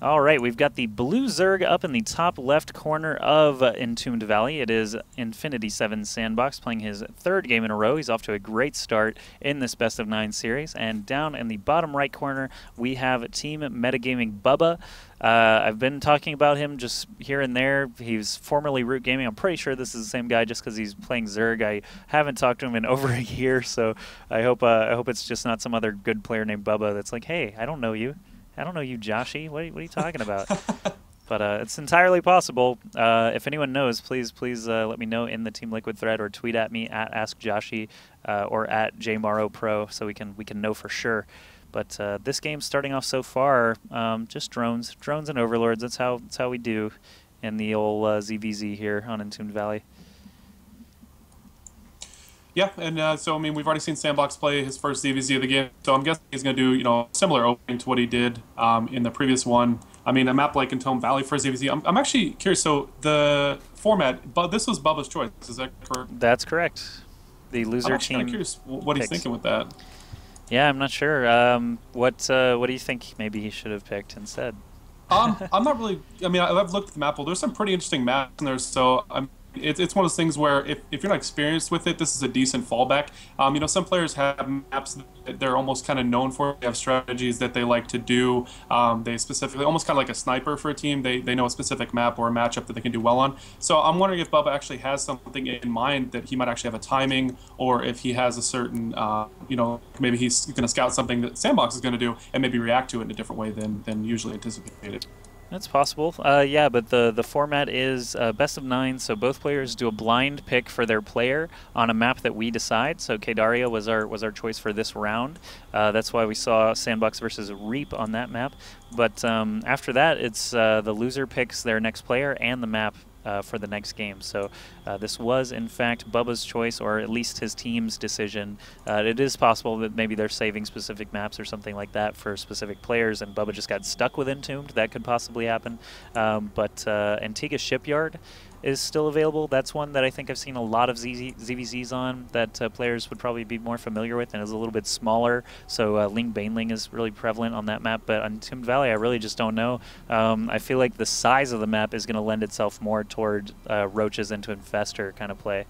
All right, we've got the blue Zerg up in the top left corner of Entombed Valley. It is Infinity Seven.Sandbox playing his third game in a row. He's off to a great start in this best of 9 series. And down in the bottom right corner, we have Team Metagaming Bubba. I've been talking about him just here and there. He's formerly Root Gaming. I'm pretty sure this is the same guy just because he's playing Zerg. I haven't talked to him in over a year, so I hope it's just not some other good player named Bubba that's like, hey, I don't know you. I don't know you, Joshy. What are you talking about? But it's entirely possible. If anyone knows, please let me know in the Team Liquid thread or tweet at me at AskJoshy or at JMaroPro so we can know for sure. But this game's starting off so far just drones and overlords. That's how we do in the old ZVZ here on Entombed Valley. Yeah, and so I mean, we've already seen Sandbox play his first ZVZ of the game, so I'm guessing he's going to do similar opening to what he did in the previous one. I mean, a map like Entombed Valley for ZVZ. I'm actually curious. So the format, but this was Bubba's choice. Is that correct? That's correct. The loser team. I'm curious what he's thinking with that. Yeah, I'm not sure. What do you think? Maybe he should have picked instead. I'm not really. I mean, I've looked at the map. Well, there's some pretty interesting maps in there. So it's one of those things where if you're not experienced with it, this is a decent fallback. Some players have maps that they're almost kind of known for. They have strategies that they like to do. They specifically, almost kind of like a sniper for a team, they know a specific map or a matchup that they can do well on. So I'm wondering if Bubba actually has something in mind that he might actually have a timing, or if he has a certain, maybe he's going to scout something that Sandbox is going to do and maybe react to it in a different way than usually anticipated. That's possible. Yeah, but the format is best of 9, so both players do a blind pick for their player on a map that we decide. So Kdaria was our choice for this round. That's why we saw Sandbox versus Reap on that map. But after that, it's the loser picks their next player and the map for the next game. So this was, in fact, Bubba's choice, or at least his team's decision. It is possible that maybe they're saving specific maps or something like that for specific players, and Bubba just got stuck with Entombed. That could possibly happen. But Antigua Shipyard is still available. That's one that I think I've seen a lot of ZVZs on that players would probably be more familiar with, and is a little bit smaller. So Ling Baneling is really prevalent on that map, but on Entombed Valley I really just don't know. I feel like the size of the map is going to lend itself more toward roaches into infestor kind of play.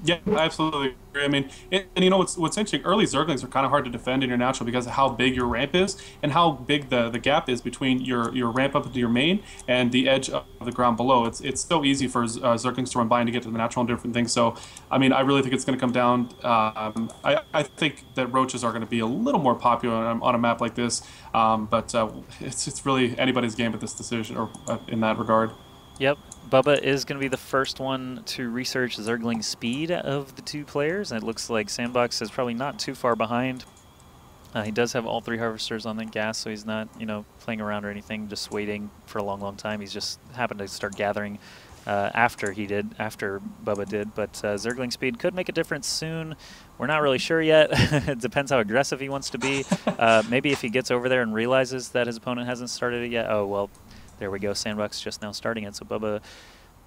Yeah, I absolutely agree. I mean, and what's interesting, early Zerglings are kind of hard to defend in your natural because of how big your ramp is and how big the gap is between your ramp up into your main and the edge of the ground below. It's so easy for Zerglings to run by and to get to the natural and different things. So, I mean, I really think it's going to come down. I think that roaches are going to be a little more popular on a map like this, but it's really anybody's game at this decision, or in that regard. Yep. Bubba is going to be the first one to research Zergling speed of the two players, and it looks like Sandbox is probably not too far behind. He does have all 3 harvesters on the gas, so he's not, playing around or anything, just waiting for a long time. He's just happened to start gathering after Bubba did, but Zergling speed could make a difference soon. We're not really sure yet. It depends how aggressive he wants to be. Maybe if he gets over there and realizes that his opponent hasn't started it yet. Oh, well. There we go, Sandbox just now starting it, so Bubba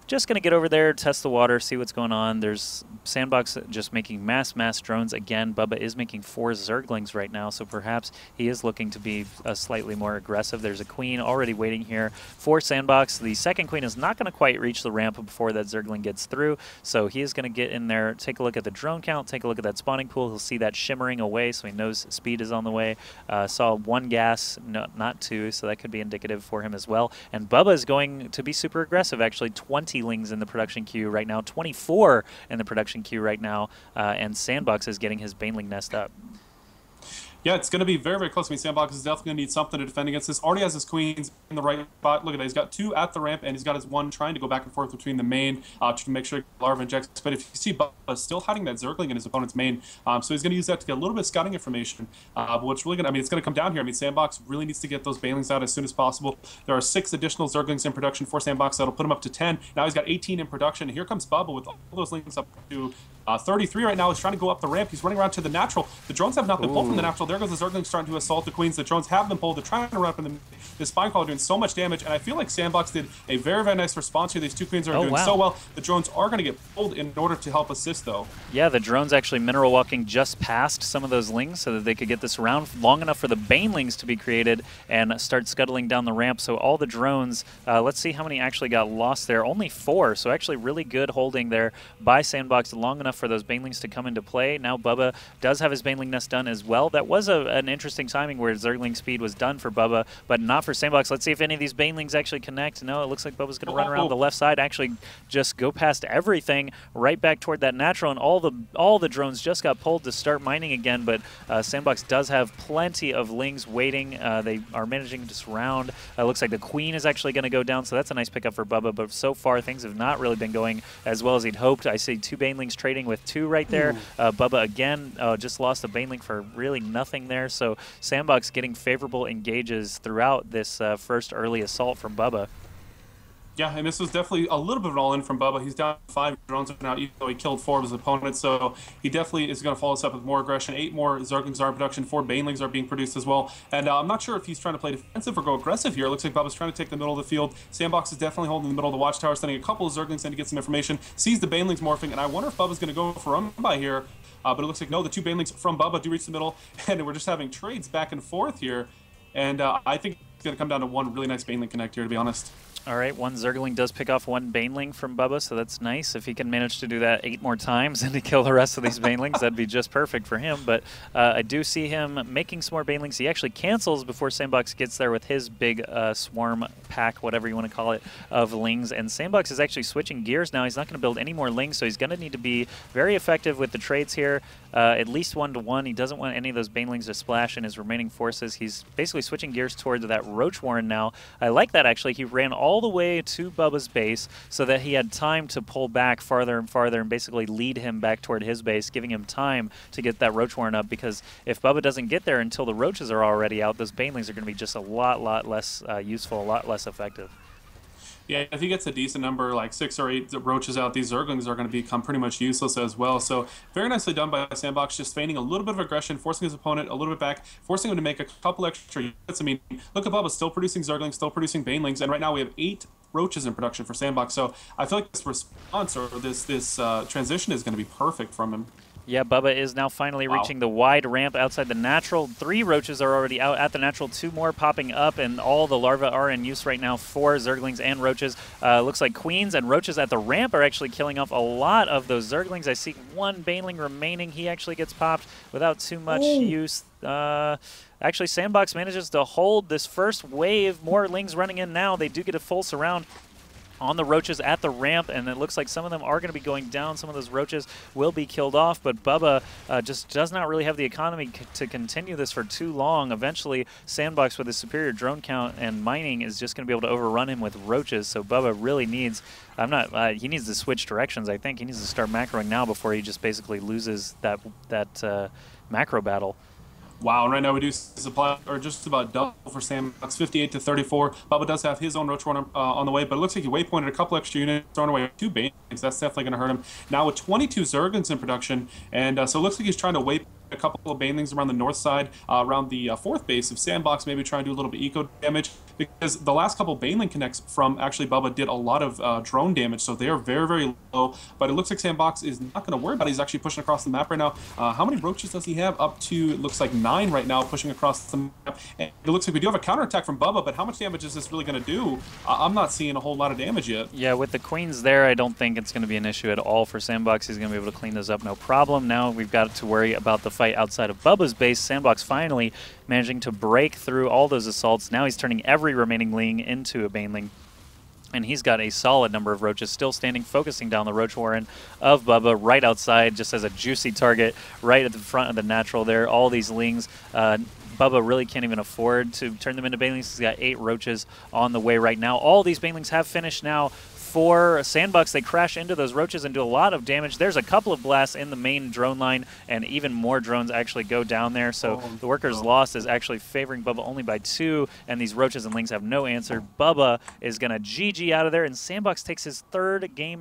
just going to get over there, test the water, see what's going on. There's Sandbox just making mass drones again. Bubba is making 4 Zerglings right now, so perhaps he is looking to be slightly more aggressive. There's a queen already waiting here for Sandbox. The second queen is not going to quite reach the ramp before that Zergling gets through, so he is going to get in there, take a look at the drone count, take a look at that spawning pool. He'll see that shimmering away, so he knows speed is on the way. Saw 1 gas, not 2, so that could be indicative for him as well. And Bubba is going to be super aggressive, actually. 20 lings in the production queue right now, 24 in the production queue right now, and Sandbox is getting his Baneling nest up. Yeah, it's going to be very close. I mean, Sandbox is definitely going to need something to defend against this. Already has his queens in the right spot. Look at that. He's got 2 at the ramp, and he's got his 1 trying to go back and forth between the main to make sure Larva injects. But if you see Bubba still hiding that Zergling in his opponent's main, so he's going to use that to get a little bit of scouting information. But what's really going to, I mean, it's going to come down here. I mean, Sandbox really needs to get those Banelings out as soon as possible. There are 6 additional Zerglings in production for Sandbox. That'll put him up to 10. Now he's got 18 in production. Here comes Bubba with all those lings up to 33 right now is trying to go up the ramp. He's running around to the natural. The drones have not been pulled from the natural. There goes the Zerglings starting to assault the Queens. The drones have been pulled. They're trying to run up in the Spine Crawler doing so much damage. And I feel like Sandbox did a very, very nice response here. These two Queens are doing so well. The drones are going to get pulled in order to help assist, though. Yeah, the drones actually mineral walking just past some of those lings so that they could get this round long enough for the banelings to be created and start scuttling down the ramp. So all the drones, let's see how many actually got lost there. Only 4, so actually really good holding there by Sandbox, long enough for those banelings to come into play. Now Bubba does have his baneling nest done as well. That was an interesting timing where Zergling speed was done for Bubba, but not for Sandbox. Let's see if any of these banelings actually connect. No, it looks like Bubba's going to run around the left side, actually just go past everything right back toward that natural, and all the drones just got pulled to start mining again, but Sandbox does have plenty of lings waiting. They are managing to surround. Looks like the Queen is actually going to go down, so that's a nice pickup for Bubba, but so far things have not really been going as well as he'd hoped. I see 2 banelings trading with 2 right there. Bubba again just lost a baneling for really nothing there, so Sandbox getting favorable engages throughout this first early assault from Bubba. Yeah, and this was definitely a little bit of an all-in from Bubba. He's down 5 drones now, even though he killed 4 of his opponents, so he definitely is going to follow this up with more aggression. 8 more Zerglings are in production, 4 banelings are being produced as well, and I'm not sure if he's trying to play defensive or go aggressive here. It looks like Bubba's trying to take the middle of the field. Sandbox is definitely holding the middle of the watchtower, sending a couple of Zerglings in to get some information, sees the banelings morphing, and I wonder if Bubba's going to go for run by here, but it looks like no, the 2 banelings from Bubba do reach the middle, and we're just having trades back and forth here, and I think it's going to come down to one really nice baneling connect here, to be honest. All right, 1 Zergling does pick off 1 baneling from Bubba, so that's nice. If he can manage to do that 8 more times and to kill the rest of these banelings, that'd be just perfect for him. But I do see him making some more banelings. He actually cancels before Sandbox gets there with his big swarm pack, whatever you want to call it, of lings. And Sandbox is actually switching gears now. He's not going to build any more lings, so he's going to need to be very effective with the trades here. At least 1-to-1. He doesn't want any of those banelings to splash in his remaining forces. He's basically switching gears towards that Roach Warren now. I like that, actually. He ran all the way to Bubba's base so that he had time to pull back farther and farther and basically lead him back toward his base, giving him time to get that Roach Warren up, because if Bubba doesn't get there until the roaches are already out, those banelings are going to be just a lot less useful, a lot less effective. Yeah, if he gets a decent number, like 6 or 8 roaches out, these Zerglings are going to become pretty much useless as well. So very nicely done by Sandbox, just feigning a little bit of aggression, forcing his opponent a little bit back, forcing him to make a couple extra units. I mean, look at Bubba, still producing Zerglings, still producing banelings, and right now we have 8 roaches in production for Sandbox. So I feel like this response or this transition is going to be perfect from him. Yeah, Bubba is now finally reaching the wide ramp outside the natural. 3 roaches are already out at the natural, 2 more popping up, and all the larvae are in use right now for Zerglings and roaches. Looks like Queens and roaches at the ramp are actually killing off a lot of those Zerglings. I see 1 baneling remaining. He actually gets popped without too much use. Actually, Sandbox manages to hold this first wave. More lings running in now. They do get a full surround on the roaches at the ramp, and it looks like some of them are going to be going down. Some of those roaches will be killed off, but Bubba just does not really have the economy to continue this for too long. Eventually, Sandbox, with his superior drone count and mining, is just going to be able to overrun him with roaches, so Bubba really needs, he needs to switch directions, I think. He needs to start macroing now before he just basically loses that macro battle. Wow, and right now we do supply, or just about double for Sandbox, 58 to 34. Bubba does have his own Roach Warren on the way, but it looks like he waypointed a couple extra units, throwing away 2 banelings. That's definitely going to hurt him. Now with 22 Zerglings in production, and so it looks like he's trying to waypoint a couple of banelings around the north side, around the 4th base of Sandbox, maybe try and do a little bit eco damage, because the last couple baneling connects from actually Bubba did a lot of drone damage, so they are very, very low, but it looks like Sandbox is not going to worry about it. He's actually pushing across the map right now. How many roaches does he have? Up to, it looks like 9 right now, pushing across the map, and it looks like we do have a counterattack from Bubba, but how much damage is this really going to do? I'm not seeing a whole lot of damage yet. Yeah, with the Queens there, I don't think it's going to be an issue at all for Sandbox. He's going to be able to clean those up, no problem. Now we've got to worry about the fight outside of Bubba's base. Sandbox finally managing to break through all those assaults. Now he's turning every remaining ling into a baneling, and he's got a solid number of roaches still standing, focusing down the Roach Warren of Bubba right outside, just as a juicy target right at the front of the natural there. All these lings, Bubba really can't even afford to turn them into banelings. He's got 8 roaches on the way right now. All these banelings have finished now. For Sandbox, they crash into those roaches and do a lot of damage. There's a couple of blasts in the main drone line, and even more drones actually go down there. So the workers lost is actually favoring Bubba only by 2, and these roaches and lings have no answer. Bubba is going to GG out of there, and Sandbox takes his 3rd game